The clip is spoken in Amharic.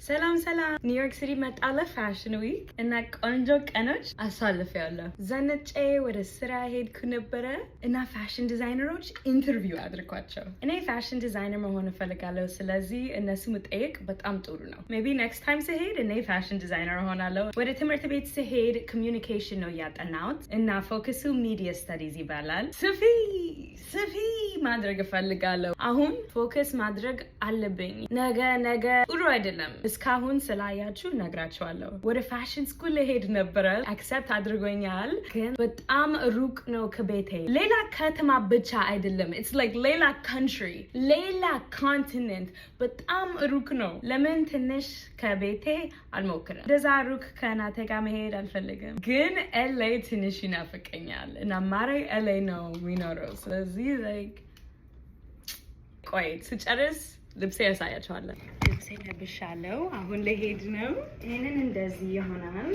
ሰላም ኒውዮርክ ሲቲ መጣለ ፋሽን ዊክ እና ቆንጆ ቀኖች አሳልፌያለሁ። ዘንጬ ወደ ስራ ሄድኩ ነበረ እና ፋሽን ዲዛይነሮች ኢንተርቪው አድርጓቸው። እኔ ፋሽን ዲዛይነር መሆን እፈልጋለሁ፣ ስለዚህ እነሱ መጠየቅ በጣም ጥሩ ነው። ሜቢ ኔክስት ታይም ስሄድ እኔ ፋሽን ዲዛይነር እሆናለሁ። ወደ ትምህርት ቤት ስሄድ ኮሚዩኒኬሽን ነው ያጠናሁት እና ፎከሱ ሚዲያ ስተዲዝ ይባላል። ሰፊ ማድረግ እፈልጋለሁ። አሁን ፎከስ ማድረግ አለብኝ። ነገ ጥሩ አይደለም። እስካሁን ስላያችሁ ነግራችኋለሁ። ወደ ፋሽን ስኩል ሄድ ነበረ፣ አክሰፕት አድርጎኛል፣ ግን በጣም ሩቅ ነው ከቤቴ። ሌላ ከተማ ብቻ አይደለም፣ ኢትስ ላይክ ሌላ ካንትሪ፣ ሌላ ኮንቲኔንት፣ በጣም ሩቅ ነው። ለምን ትንሽ ከቤቴ አልሞክርም? እንደዛ ሩቅ ከእናቴ ጋር መሄድ አልፈልግም፣ ግን ኤሌ ትንሽ ይናፍቀኛል እና ማሬ ኤሌ ነው የሚኖረው። ስለዚህ ላይክ ቆይ ስጨርስ ልብሴ ያሳያቸዋለሁ። ልብሴ ለብሻለሁ። አሁን ለሄድ ነው። ይሄንን እንደዚህ ይሆናል።